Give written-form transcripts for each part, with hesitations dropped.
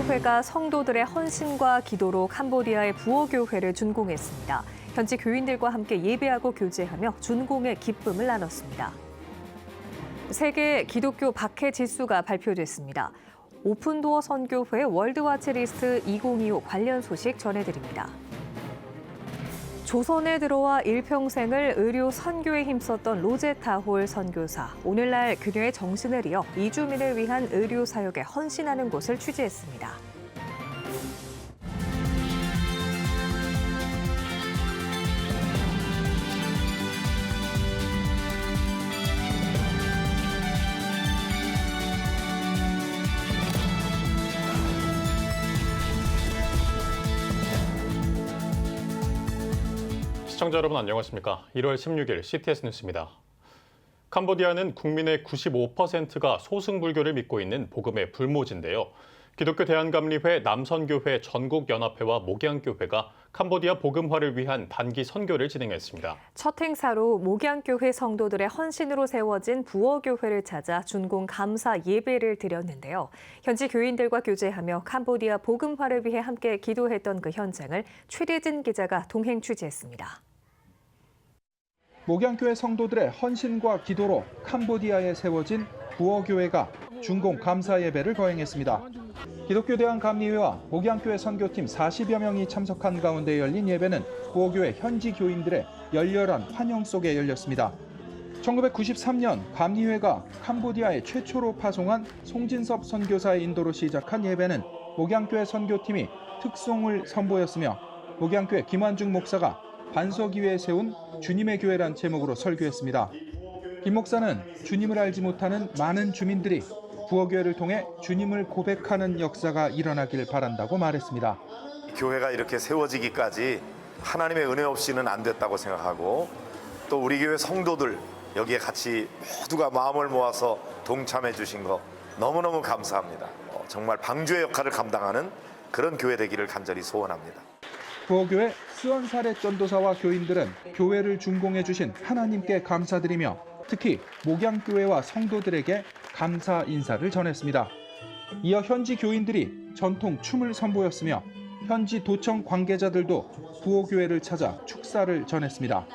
부어교회가 성도들의 헌신과 기도로 캄보디아의 부어교회를 준공했습니다. 현지 교인들과 함께 예배하고 교제하며 준공의 기쁨을 나눴습니다. 세계 기독교 박해 지수가 발표됐습니다. 오픈도어 선교회 월드와치리스트 2025 관련 소식 전해드립니다. 조선에 들어와 일평생을 의료 선교에 힘썼던 로제타 홀 선교사. 오늘날 그녀의 정신을 이어 이주민을 위한 의료 사역에 헌신하는 곳을 취재했습니다. 시청자 여러분 안녕하십니까? 1월 16일 CTS 뉴스입니다. 캄보디아는 국민의 95%가 소승불교를 믿고 있는 복음의 불모지인데요. 기독교 대한감리회 남선교회 전국연합회와 목양교회가 캄보디아 복음화를 위한 단기 선교를 진행했습니다. 첫 행사로 목양교회 성도들의 헌신으로 세워진 부어교회를 찾아 준공 감사 예배를 드렸는데요. 현지 교인들과 교제하며 캄보디아 복음화를 위해 함께 기도했던 그 현장을 최대진 기자가 동행 취재했습니다. 목양교회 성도들의 헌신과 기도로 캄보디아에 세워진 부어교회가 준공 감사 예배를 거행했습니다. 기독교 대한감리회와 목양교회 선교팀 40여 명이 참석한 가운데 열린 예배는 부어교회 현지 교인들의 열렬한 환영 속에 열렸습니다. 1993년 감리회가 캄보디아에 최초로 파송한 송진섭 선교사의 인도로 시작한 예배는 목양교회 선교팀이 특송을 선보였으며 목양교회 김환중 목사가 반석 위에 세운 주님의 교회란 제목으로 설교했습니다. 김 목사는 주님을 알지 못하는 많은 주민들이 부어교회를 통해 주님을 고백하는 역사가 일어나길 바란다고 말했습니다. 교회가 이렇게 세워지기까지 하나님의 은혜 없이는 안 됐다고 생각하고 또 우리 교회 성도들 여기에 같이 모두가 마음을 모아서 동참해 주신 거 너무너무 감사합니다. 정말 방주의 역할을 감당하는 그런 교회 되기를 간절히 소원합니다. 부어교회 스원사례 전도사와 교인들은 교회를 준공해 주신 하나님께 감사드리며 특히 목양교회와 성도들에게 감사 인사를 전했습니다. 이어 현지 교인들이 전통 춤을 선보였으며 현지 도청 관계자들도 부어교회를 찾아 축사를 전했습니다.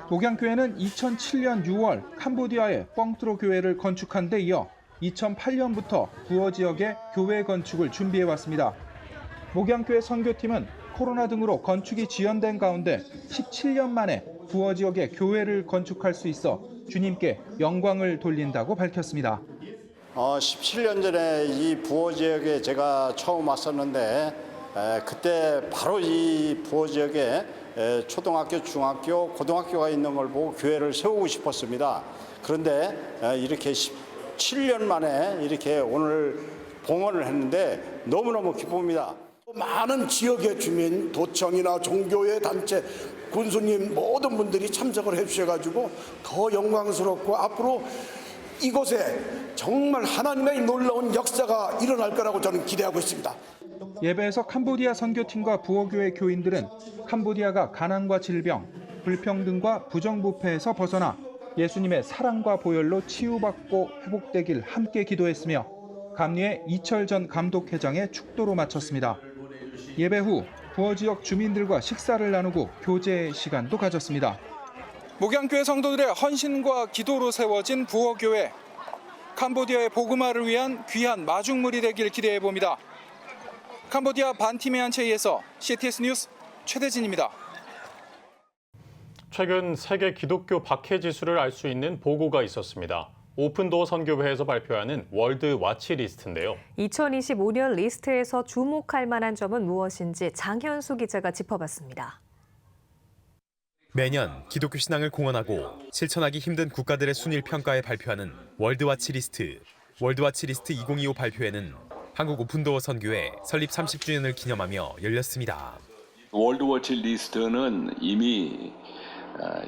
목양교회는 2007년 6월 캄보디아에 뻥트로 교회를 건축한 데 이어 2008년부터 부어 지역에 교회 건축을 준비해왔습니다. 목양교회 선교팀은 코로나 등으로 건축이 지연된 가운데 17년 만에 부어 지역에 교회를 건축할 수 있어 주님께 영광을 돌린다고 밝혔습니다. 17년 전에 이 부어 지역에 제가 처음 왔었는데 그때 바로 이 부어 지역에 초등학교, 중학교, 고등학교가 있는 걸 보고 교회를 세우고 싶었습니다. 그런데 이렇게 17년 만에 이렇게 오늘 봉헌을 했는데 너무너무 기쁩니다. 많은 지역의 주민, 도청이나 종교의 단체, 군수님 모든 분들이 참석을 해주셔가지고 더 영광스럽고 앞으로 이곳에 정말 하나님의 놀라운 역사가 일어날 거라고 저는 기대하고 있습니다. 예배에서 캄보디아 선교팀과 부어교회 교인들은 캄보디아가 가난과 질병, 불평등과 부정부패에서 벗어나 예수님의 사랑과 보혈로 치유받고 회복되길 함께 기도했으며 감리회 이철 전 감독회장의 축도로 마쳤습니다. 예배 후 부어 지역 주민들과 식사를 나누고 교제 시간도 가졌습니다. 목양교회 성도들의 헌신과 기도로 세워진 부어교회. 캄보디아의 복음화를 위한 귀한 마중물이 되길 기대해 봅니다. 캄보디아 반티메안체이에서 CTS 뉴스 최대진입니다. 최근 세계 기독교 박해 지수를 알 수 있는 보고가 있었습니다. 오픈도어 선교회에서 발표하는 월드 와치 리스트인데요. 2025년 리스트에서 주목할 만한 점은 무엇인지 장현수 기자가 짚어봤습니다. 매년 기독교 신앙을 공언하고 실천하기 힘든 국가들의 순위를 평가해 발표하는 월드와치 리스트. 월드와치 리스트 2025 발표회는 한국 오픈도어 선교회 설립 30주년을 기념하며 열렸습니다. 월드워치 리스트는 이미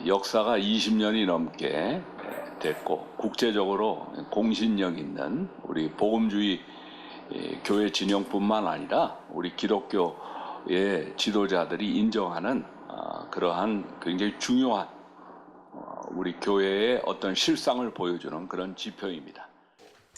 역사가 20년이 넘게 됐고 국제적으로 공신력 있는 우리 복음주의 교회 진영뿐만 아니라 우리 기독교의 지도자들이 인정하는 그러한 굉장히 중요한 우리 교회의 어떤 실상을 보여주는 그런 지표입니다.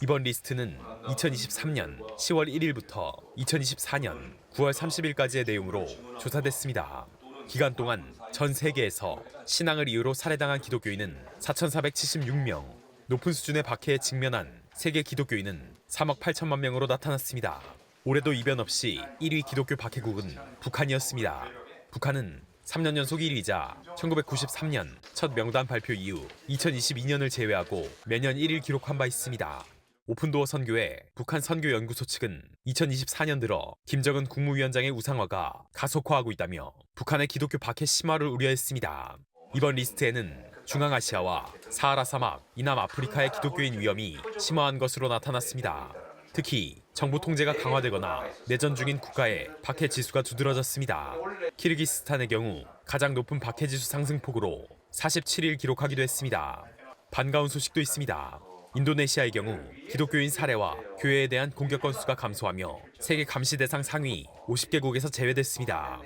이번 리스트는 2023년 10월 1일부터 2024년 9월 30일까지의 내용으로 조사됐습니다. 기간 동안 전 세계에서 신앙을 이유로 살해당한 기독교인은 4,476명, 높은 수준의 박해에 직면한 세계 기독교인은 3억 8천만 명으로 나타났습니다. 올해도 이변 없이 1위 기독교 박해국은 북한이었습니다. 북한은 3년 연속 1위이자 1993년 첫 명단 발표 이후 2022년을 제외하고 매년 1위를 기록한 바 있습니다. 오픈도어 선교회 북한 선교연구소 측은 2024년 들어 김정은 국무위원장의 우상화가 가속화하고 있다며 북한의 기독교 박해 심화를 우려했습니다. 이번 리스트에는 중앙아시아와 사하라 사막, 이남 아프리카의 기독교인 위험이 심화한 것으로 나타났습니다. 특히 정부 통제가 강화되거나 내전 중인 국가의 박해 지수가 두드러졌습니다. 키르기스탄의 경우 가장 높은 박해 지수 상승폭으로 47일 기록하기도 했습니다. 반가운 소식도 있습니다. 인도네시아의 경우 기독교인 살해와 교회에 대한 공격 건수가 감소하며 세계 감시 대상 상위 50개국에서 제외됐습니다.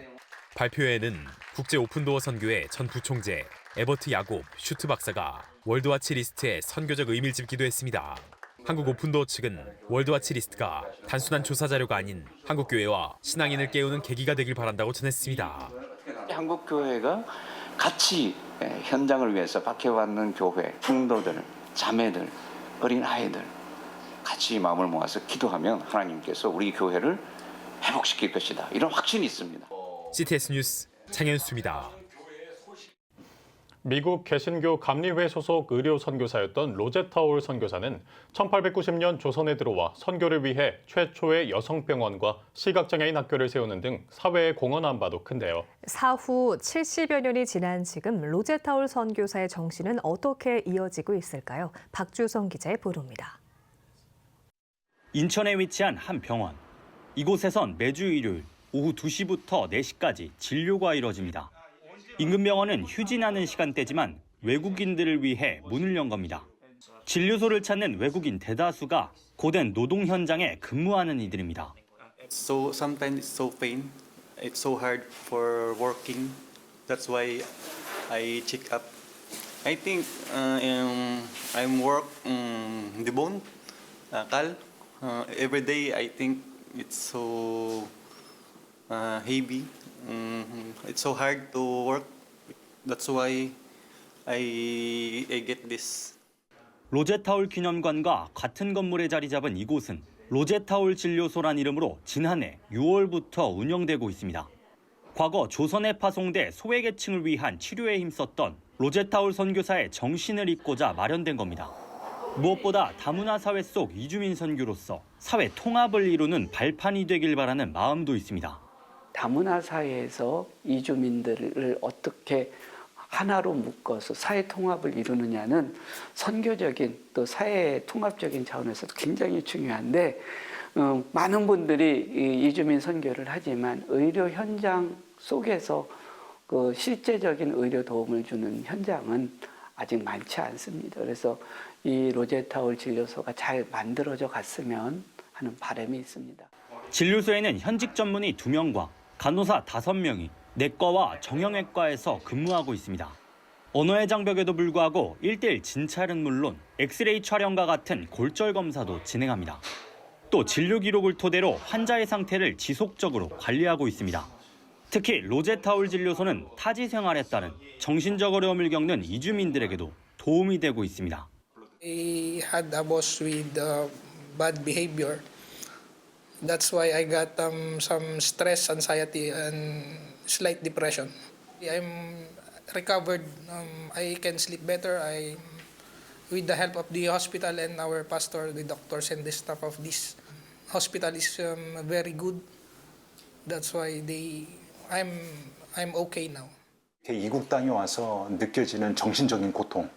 발표회에는 국제 오픈도어 선교회 전 부총재 에버트 야곱 슈트 박사가 월드와치 리스트에 선교적 의미를 짚기도 했습니다. 한국 오픈도어 측은 월드와치 리스트가 단순한 조사 자료가 아닌 한국 교회와 신앙인을 깨우는 계기가 되길 바란다고 전했습니다. 한국 교회가 같이 현장을 위해서 박해받는 교회, 성도들, 자매들, 어린 아이들 같이 마음을 모아서 기도하면 하나님께서 우리 교회를 회복시킬 것이다. 이런 확신이 있습니다. CTS 뉴스 장현수입니다. 미국 개신교 감리회 소속 의료 선교사였던 로제타 올 선교사는 1890년 조선에 들어와 선교를 위해 최초의 여성병원과 시각장애인 학교를 세우는 등 사회에 공헌한 바도 큰데요. 사후 70여 년이 지난 지금 로제타 올 선교사의 정신은 어떻게 이어지고 있을까요? 박주성 기자의 보도입니다. 인천에 위치한 한 병원. 이곳에선 매주 일요일 오후 2시부터 4시까지 진료가 이뤄집니다. 인근 병원은 휴진하는 시간대지만 외국인들을 위해 문을 연 겁니다. 진료소를 찾는 외국인 대다수가 고된 노동 현장에 근무하는 이들입니다. So sometimes it's so pain. It's so hard for working. That's why I check up. I think I'm work the bone, kal. Every day I think it's so heavy. It's so hard to work. That's why I get this. 로제타올 기념관과 같은 건물에 자리 잡은 이곳은 로제타올 진료소란 이름으로 지난해 6월부터 운영되고 있습니다. 과거 조선에 파송돼 소외계층을 위한 치료에 힘썼던 로제타올 선교사의 정신을 잇고자 마련된 겁니다. 무엇보다 다문화 사회 속 이주민 선교로서 사회 통합을 이루는 발판이 되길 바라는 마음도 있습니다. 다문화 사회에서 이주민들을 어떻게 하나로 묶어서 사회 통합을 이루느냐는 선교적인 또 사회 통합적인 차원에서도 굉장히 중요한데 많은 분들이 이주민 선교를 하지만 의료 현장 속에서 그 실제적인 의료 도움을 주는 현장은 아직 많지 않습니다. 그래서 이 로제타올 진료소가 잘 만들어져 갔으면 하는 바람이 있습니다. 진료소에는 현직 전문의 2명과 간호사 5명이 내과와 정형외과에서 근무하고 있습니다. 언어의 장벽에도 불구하고 1:1 진찰은 물론 엑스레이 촬영과 같은 골절 검사도 진행합니다. 또 진료 기록을 토대로 환자의 상태를 지속적으로 관리하고 있습니다. 특히 로제타올 진료소는 타지 생활에 따른 정신적 어려움을 겪는 이주민들에게도 도움이 되고 있습니다. I had a boss with bad behavior. That's why I got some stress, anxiety, and slight depression. I'm recovered. I can sleep better. With the help of the hospital and our pastor, the doctors, and the staff of this hospital is very good. That's why I'm okay now. 이국 땅에 와서 느껴지는 정신적인 고통,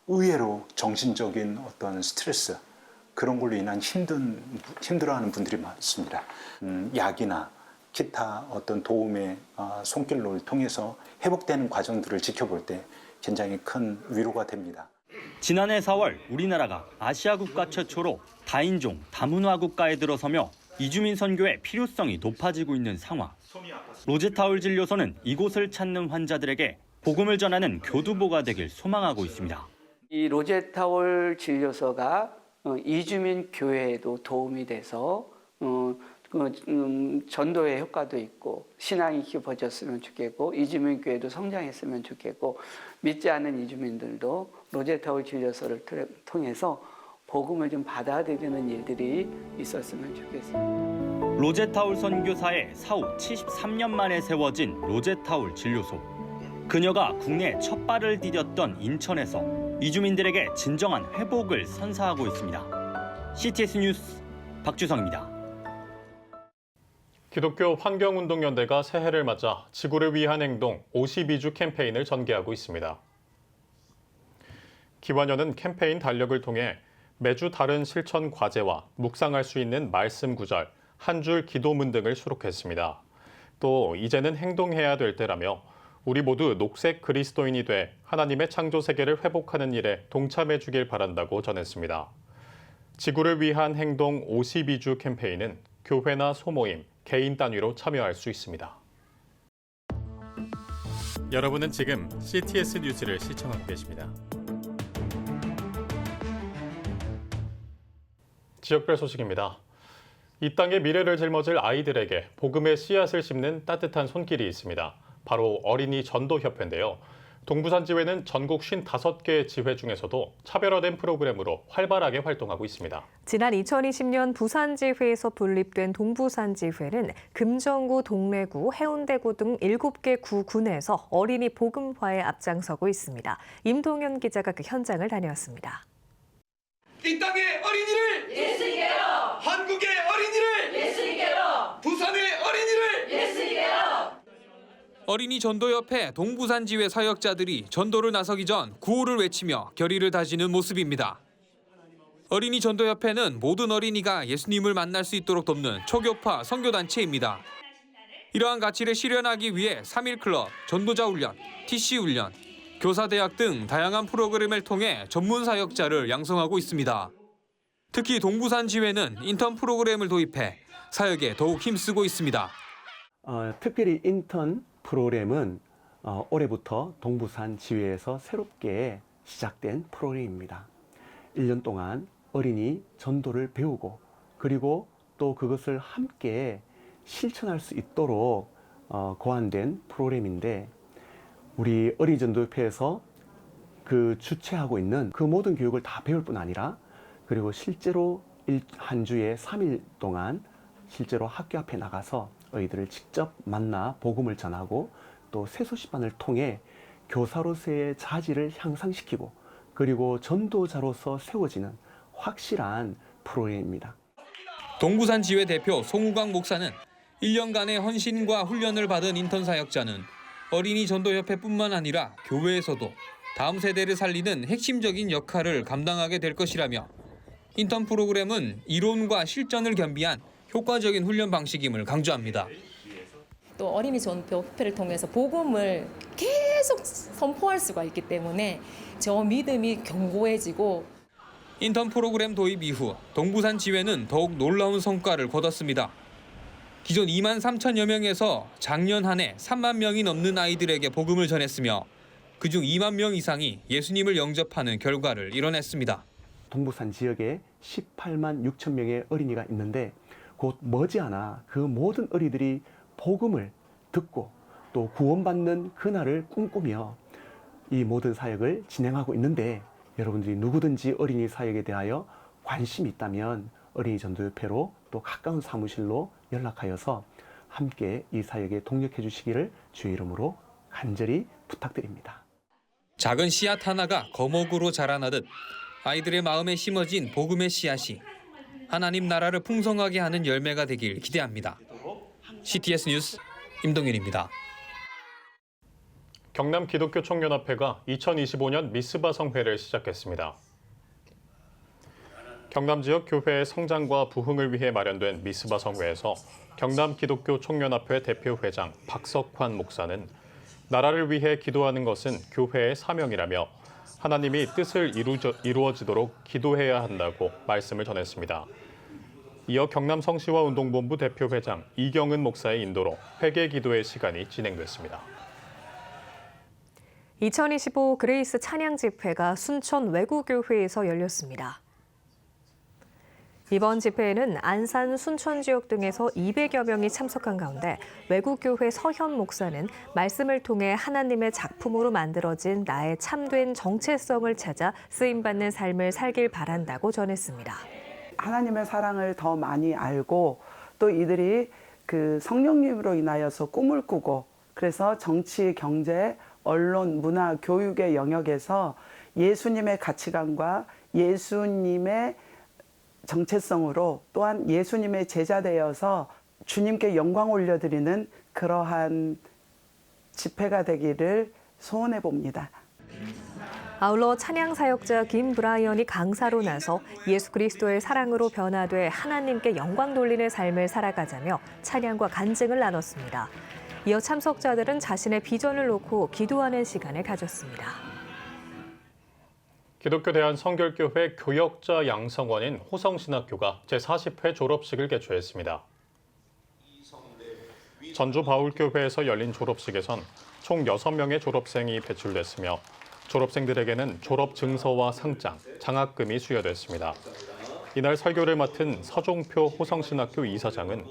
의외로 정신적인 어떤 스트레스, 그런 걸로 인한 힘들어하는 분들이 많습니다. 약이나 기타 어떤 도움의 손길을 통해서 회복되는 과정들을 지켜볼 때 굉장히 큰 위로가 됩니다. 지난해 4월 우리나라가 아시아 국가 최초로 다인종, 다문화 국가에 들어서며 이주민 선교의 필요성이 높아지고 있는 상황. 로제타울 진료소는 이곳을 찾는 환자들에게 복음을 전하는 교두보가 되길 소망하고 있습니다. 이 로제타울 진료소가 이주민 교회에도 도움이 돼서 전도의 효과도 있고 신앙이 깊어졌으면 좋겠고 이주민 교회도 성장했으면 좋겠고 믿지 않는 이주민들도 로제타울 진료소를 통해서 복음을 좀 받아들이는 일들이 있었으면 좋겠습니다. 로제타울 선교사의 사후 73년 만에 세워진 로제타울 진료소. 그녀가 국내 첫 발을 디뎠던 인천에서 이주민들에게 진정한 회복을 선사하고 있습니다. CTS 뉴스 박주성입니다. 기독교 환경운동연대가 새해를 맞아 지구를 위한 행동 52주 캠페인을 전개하고 있습니다. 기완연은 캠페인 달력을 통해 매주 다른 실천 과제와 묵상할 수 있는 말씀 구절, 한 줄 기도문 등을 수록했습니다. 또 이제는 행동해야 될 때라며 우리 모두 녹색 그리스도인이 돼 하나님의 창조 세계를 회복하는 일에 동참해 주길 바란다고 전했습니다. 지구를 위한 행동 52주 캠페인은 교회나 소모임, 개인 단위로 참여할 수 있습니다. 여러분은 지금 CTS 뉴스를 시청하고 계십니다. 지역별 소식입니다. 이 땅의 미래를 짊어질 아이들에게 복음의 씨앗을 심는 따뜻한 손길이 있습니다. 바로 어린이 전도협회인데요. 동부산지회는 전국 55개 지회 중에서도 차별화된 프로그램으로 활발하게 활동하고 있습니다. 지난 2020년 부산지회에서 분립된 동부산지회는 금정구, 동래구, 해운대구 등 7개 구군에서 어린이 복음화에 앞장서고 있습니다. 임동현 기자가 그 현장을 다녀왔습니다. 이 땅의 어린이를 예수님께로, 한국의 어린이를 예수님께로, 부산의 어린이를 예수님께로. 어린이 전도협회 동부산지회 사역자들이 전도를 나서기 전 구호를 외치며 결의를 다지는 모습입니다. 어린이 전도협회는 모든 어린이가 예수님을 만날 수 있도록 돕는 초교파 선교단체입니다. 이러한 가치를 실현하기 위해 3.1 클럽, 전도자 훈련, TC 훈련, 교사대학 등 다양한 프로그램을 통해 전문 사역자를 양성하고 있습니다. 특히 동부산지회는 인턴 프로그램을 도입해 사역에 더욱 힘쓰고 있습니다. 특별히 인턴 프로그램은 올해부터 동부산 지회에서 새롭게 시작된 프로그램입니다. 1년 동안 어린이 전도를 배우고 그리고 또 그것을 함께 실천할 수 있도록 고안된 프로그램인데 우리 어린이 전도협회에서 그 주최하고 있는 그 모든 교육을 다 배울 뿐 아니라 그리고 실제로 한 주에 3일 동안 실제로 학교 앞에 나가서 아이들을 직접 만나 복음을 전하고 또 새소식반을 통해 교사로서의 자질을 향상시키고 그리고 전도자로서 세워지는 확실한 프로그램입니다. 동부산지회 대표 송우광 목사는 1년간의 헌신과 훈련을 받은 인턴 사역자는 어린이 전도협회뿐만 아니라 교회에서도 다음 세대를 살리는 핵심적인 역할을 감당하게 될 것이라며 인턴 프로그램은 이론과 실전을 겸비한 효과적인 훈련 방식임을 강조합니다. 또 어린이 전도협회를 통해서 복음을 계속 선포할 수가 있기 때문에 저 믿음이 견고해지고 인턴 프로그램 도입 이후 동부산 지회는 더욱 놀라운 성과를 거뒀습니다. 기존 2만 3천여 명에서 작년 한 해 3만 명이 넘는 아이들에게 복음을 전했으며 그중 2만 명 이상이 예수님을 영접하는 결과를 이뤄냈습니다. 동부산 지역에 18만 6천 명의 어린이가 있는데 곧 머지않아 그 모든 어린이들이 복음을 듣고 또 구원받는 그날을 꿈꾸며 이 모든 사역을 진행하고 있는데 여러분들이 누구든지 어린이 사역에 대하여 관심이 있다면 어린이 전도협회로 또 가까운 사무실로 연락하여서 함께 이 사역에 동력해 주시기를 주의 이름으로 간절히 부탁드립니다. 작은 씨앗 하나가 거목으로 자라나듯 아이들의 마음에 심어진 복음의 씨앗이 하나님 나라를 풍성하게 하는 열매가 되길 기대합니다. CTS 뉴스 임동윤입니다. 경남 기독교 총연합회가 2025년 미스바 성회를 시작했습니다. 경남 지역 교회의 성장과 부흥을 위해 마련된 미스바 성회에서 경남 기독교 총연합회 대표 회장 박석환 목사는 나라를 위해 기도하는 것은 교회의 사명이라며 하나님이 뜻을 이루어지도록 기도해야 한다고 말씀을 전했습니다. 이어 경남 성시와 운동본부 대표 회장 이경은 목사의 인도로 회개 기도의 시간이 진행됐습니다. 2025 그레이스 찬양 집회가 순천 외구교회에서 열렸습니다. 이번 집회에는 안산, 순천 지역 등에서 200여 명이 참석한 가운데 외구교회 서현 목사는 말씀을 통해 하나님의 작품으로 만들어진 나의 참된 정체성을 찾아 쓰임받는 삶을 살길 바란다고 전했습니다. 하나님의 사랑을 더 많이 알고 또 이들이 그 성령님으로 인하여서 꿈을 꾸고 그래서 정치, 경제, 언론, 문화, 교육의 영역에서 예수님의 가치관과 예수님의 정체성으로 또한 예수님의 제자 되어서 주님께 영광 올려드리는 그러한 집회가 되기를 소원해 봅니다. 아울러 찬양 사역자 김브라이언이 강사로 나서 예수 그리스도의 사랑으로 변화돼 하나님께 영광 돌리는 삶을 살아가자며 찬양과 간증을 나눴습니다. 이어 참석자들은 자신의 비전을 놓고 기도하는 시간을 가졌습니다. 기독교 대한성결교회 교역자 양성원인 호성신학교가 제40회 졸업식을 개최했습니다. 전주 바울교회에서 열린 졸업식에선 총 6명의 졸업생이 배출됐으며 졸업생들에게는 졸업 증서와 상장, 장학금이 수여됐습니다. 이날 설교를 맡은 서종표 호성신학교 이사장은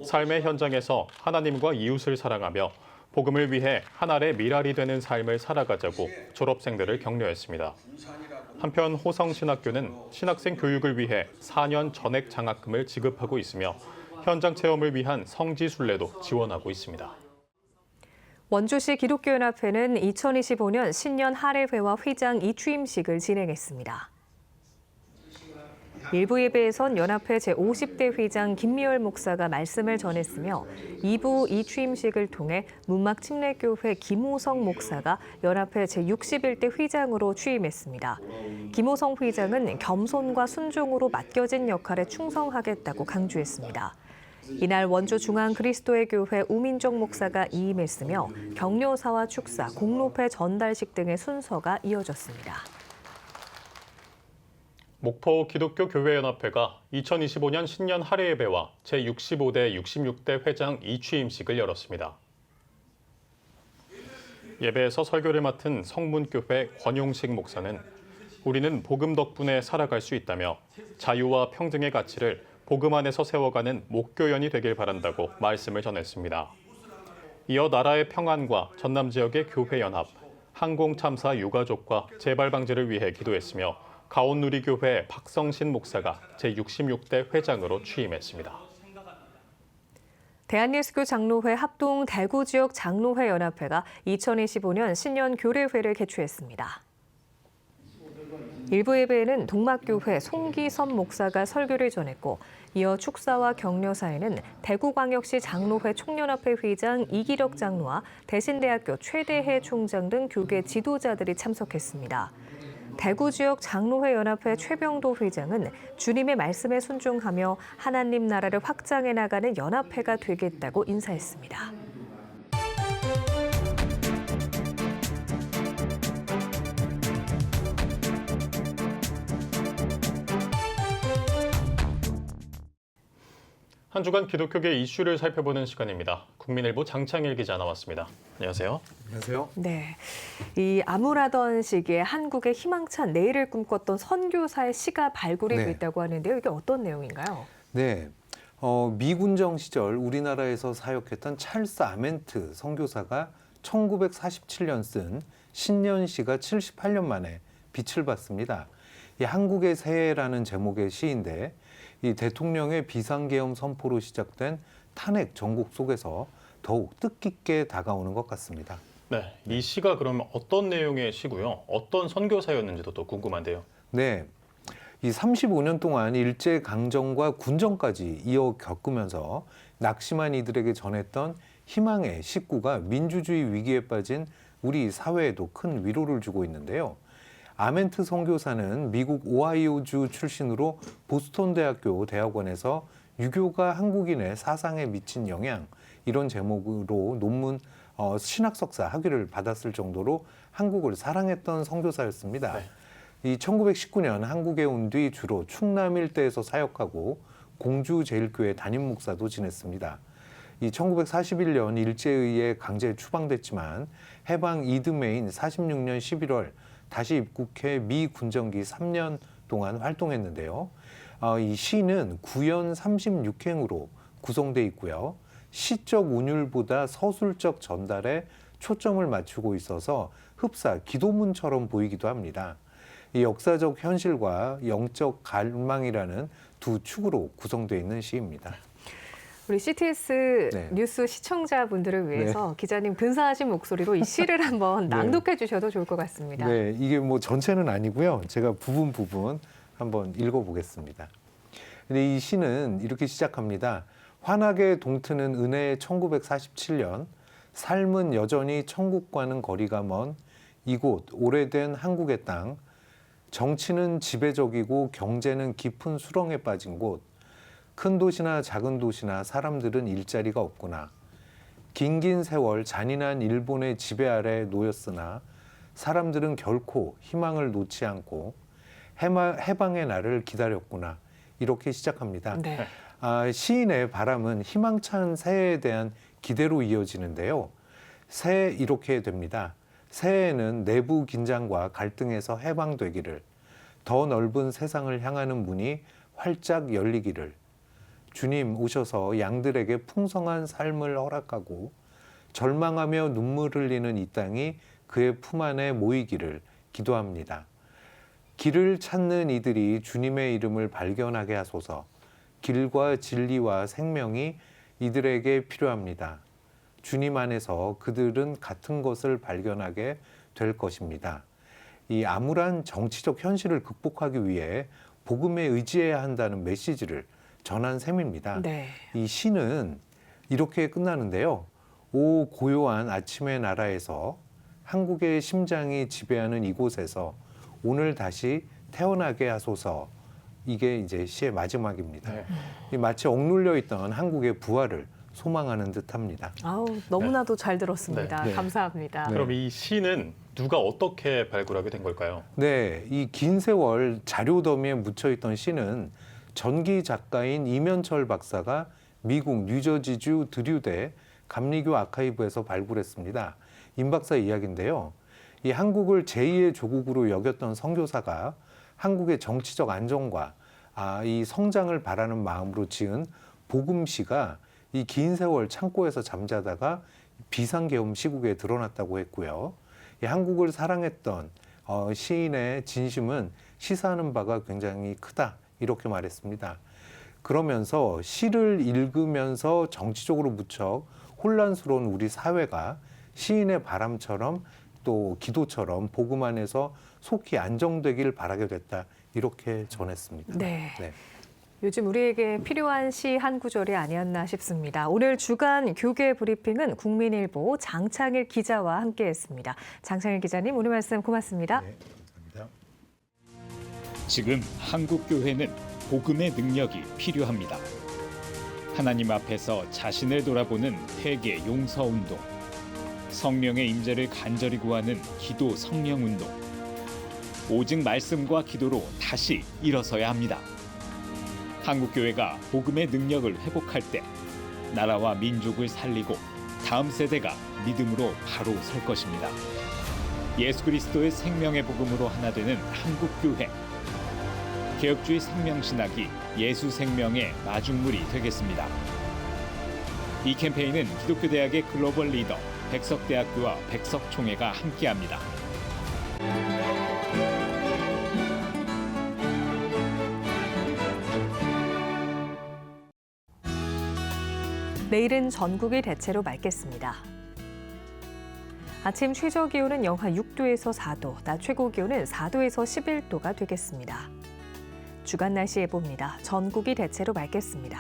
삶의 현장에서 하나님과 이웃을 사랑하며 복음을 위해 하나의 미랄이 되는 삶을 살아가자고 졸업생들을 격려했습니다. 한편 호성신학교는 신학생 교육을 위해 4년 전액 장학금을 지급하고 있으며 현장 체험을 위한 성지순례도 지원하고 있습니다. 원주시 기독교연합회는 2025년 신년 할애회와 회장 이취임식을 진행했습니다. 일부 예배에선 연합회 제50대 회장 김미열 목사가 말씀을 전했으며 2부 이취임식을 통해 문막침례교회 김호성 목사가 연합회 제61대 회장으로 취임했습니다. 김호성 회장은 겸손과 순종으로 맡겨진 역할에 충성하겠다고 강조했습니다. 이날 원주 중앙 그리스도의 교회 우민정 목사가 이임했으며 격려사와 축사, 공로패 전달식 등의 순서가 이어졌습니다. 목포 기독교 교회연합회가 2025년 신년 할애 예배와 제65대 66대 회장 이취임식을 열었습니다. 예배에서 설교를 맡은 성문교회 권용식 목사는 우리는 복음 덕분에 살아갈 수 있다며 자유와 평등의 가치를 복음 안에서 세워가는 목교연이 되길 바란다고 말씀을 전했습니다. 이어 나라의 평안과 전남 지역의 교회연합, 항공참사 유가족과 재발 방지를 위해 기도했으며 가온누리교회 박성신 목사가 제66대 회장으로 취임했습니다. 대한예수교 장로회 합동 대구 지역 장로회 연합회가 2025년 신년 교례회를 개최했습니다. 일부 예배에는 동막교회 송기선 목사가 설교를 전했고 이어 축사와 격려사에는 대구광역시 장로회 총연합회 회장 이기력 장로와 대신대학교 최대해 총장 등 교계 지도자들이 참석했습니다. 대구 지역 장로회 연합회 최병도 회장은 주님의 말씀에 순종하며 하나님 나라를 확장해 나가는 연합회가 되겠다고 인사했습니다. 한 주간 기독교계 이슈를 살펴보는 시간입니다. 국민일보 장창일 기자 나왔습니다. 안녕하세요. 안녕하세요. 네, 이 암울하던 시기에 한국의 희망찬 내일을 꿈꿨던 선교사의 시가 발굴이 됐다고 하는데요. 이게 어떤 내용인가요? 네, 미군정 시절 우리나라에서 사역했던 찰스 아멘트 선교사가 1947년 쓴 신년시가 78년 만에 빛을 봤습니다. 이 한국의 새해라는 제목의 시인데 이 대통령의 비상계엄 선포로 시작된 탄핵 전국 속에서 더욱 뜻깊게 다가오는 것 같습니다. 네, 이 시가 그러면 어떤 내용의 시고요? 어떤 선교사였는지도 또 궁금한데요. 네, 이 35년 동안 일제강점과 군정까지 이어 겪으면서 낙심한 이들에게 전했던 희망의 식구가 민주주의 위기에 빠진 우리 사회에도 큰 위로를 주고 있는데요. 아멘트 선교사는 미국 오하이오주 출신으로 보스턴 대학교 대학원에서 유교가 한국인의 사상에 미친 영향 이런 제목으로 논문 신학 석사 학위를 받았을 정도로 한국을 사랑했던 선교사였습니다. 이 1919년 한국에 온 뒤 주로 충남 일대에서 사역하고 공주제일교회 담임 목사도 지냈습니다. 이 1941년 일제에 의해 강제 추방됐지만 해방 이듬해인 46년 11월 다시 입국해 미 군정기 3년 동안 활동했는데요. 이 시는 구연 36행으로 구성돼 있고요. 시적 운율보다 서술적 전달에 초점을 맞추고 있어서 흡사 기도문처럼 보이기도 합니다. 이 역사적 현실과 영적 갈망이라는 두 축으로 구성되어 있는 시입니다. 우리 CTS 네. 뉴스 시청자분들을 위해서 기자님 근사하신 목소리로 이 시를 한번 낭독해 주셔도 좋을 것 같습니다. 네, 이게 뭐 전체는 아니고요. 제가 부분 한번 읽어보겠습니다. 근데 이 시는 이렇게 시작합니다. 환하게 동트는 은혜의 1947년, 삶은 여전히 천국과는 거리가 먼 이곳 오래된 한국의 땅, 정치는 지배적이고 경제는 깊은 수렁에 빠진 곳, 큰 도시나 작은 도시나 사람들은 일자리가 없구나. 긴긴 세월 잔인한 일본의 지배 아래 놓였으나 사람들은 결코 희망을 놓지 않고 해방의 날을 기다렸구나. 이렇게 시작합니다. 네. 시인의 바람은 희망찬 새해에 대한 기대로 이어지는데요. 새해 이렇게 됩니다. 새해에는 내부 긴장과 갈등에서 해방되기를, 더 넓은 세상을 향하는 문이 활짝 열리기를, 주님 오셔서 양들에게 풍성한 삶을 허락하고 절망하며 눈물 흘리는 이 땅이 그의 품 안에 모이기를 기도합니다. 길을 찾는 이들이 주님의 이름을 발견하게 하소서. 길과 진리와 생명이 이들에게 필요합니다. 주님 안에서 그들은 같은 것을 발견하게 될 것입니다. 이 암울한 정치적 현실을 극복하기 위해 복음에 의지해야 한다는 메시지를 전한 셈입니다. 네. 이 시는 이렇게 끝나는데요. 오 고요한 아침의 나라에서 한국의 심장이 지배하는 이곳에서 오늘 다시 태어나게 하소서. 이게 이제 시의 마지막입니다. 이 마치 억눌려 있던 한국의 부활을 소망하는 듯합니다. 아우, 너무나도 잘 들었습니다. 네. 감사합니다. 그럼 이 시는 누가 어떻게 발굴하게 된 걸까요? 네, 이 긴 세월 자료 더미에 묻혀 있던 시는 전기 작가인 이면철 박사가 미국 뉴저지주 드류대 감리교 아카이브에서 발굴했습니다. 임 박사 이야기인데요. 이 한국을 제2의 조국으로 여겼던 선교사가 한국의 정치적 안정과 이 성장을 바라는 마음으로 지은 복음시가 이 긴 세월 창고에서 잠자다가 비상계엄 시국에 드러났다고 했고요. 이 한국을 사랑했던 시인의 진심은 시사하는 바가 굉장히 크다. 이렇게 말했습니다. 그러면서 시를 읽으면서 정치적으로 무척 혼란스러운 우리 사회가 시인의 바람처럼 또 기도처럼 복음 안에서 속히 안정되길 바라게 됐다. 이렇게 전했습니다. 네. 요즘 우리에게 필요한 시 한 구절이 아니었나 싶습니다. 오늘 주간 교계 브리핑은 국민일보 장창일 기자와 함께했습니다. 장창일 기자님, 오늘 말씀 고맙습니다. 네, 감사합니다. 지금 한국 교회는 복음의 능력이 필요합니다. 하나님 앞에서 자신을 돌아보는 회개 용서 운동, 성령의 임재를 간절히 구하는 기도 성령 운동, 오직 말씀과 기도로 다시 일어서야 합니다. 한국교회가 복음의 능력을 회복할 때 나라와 민족을 살리고 다음 세대가 믿음으로 바로 설 것입니다. 예수 그리스도의 생명의 복음으로 하나 되는 한국교회. 개혁주의 생명신학이 예수 생명의 마중물이 되겠습니다. 이 캠페인은 기독교대학의 글로벌 리더 백석대학교와 백석총회가 함께합니다. 내일은 전국이 대체로 맑겠습니다. 아침 최저 기온은 영하 6도에서 4도, 낮 최고 기온은 4도에서 11도가 되겠습니다. 주간 날씨 예보입니다. 전국이 대체로 맑겠습니다.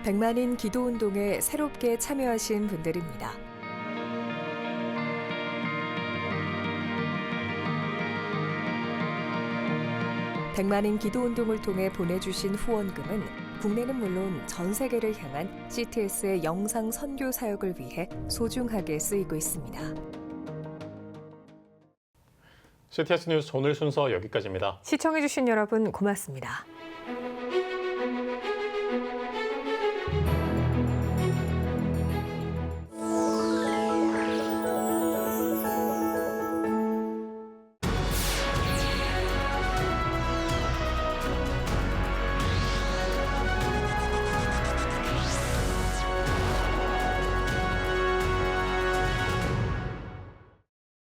백만인 기도운동에 새롭게 참여하신 분들입니다. 백만인 기도운동을 통해 보내주신 후원금은 국내는 물론 전 세계를 향한 CTS의 영상 선교 사역을 위해 소중하게 쓰이고 있습니다. CTS 뉴스 오늘 순서 여기까지입니다. 시청해주신 여러분 고맙습니다.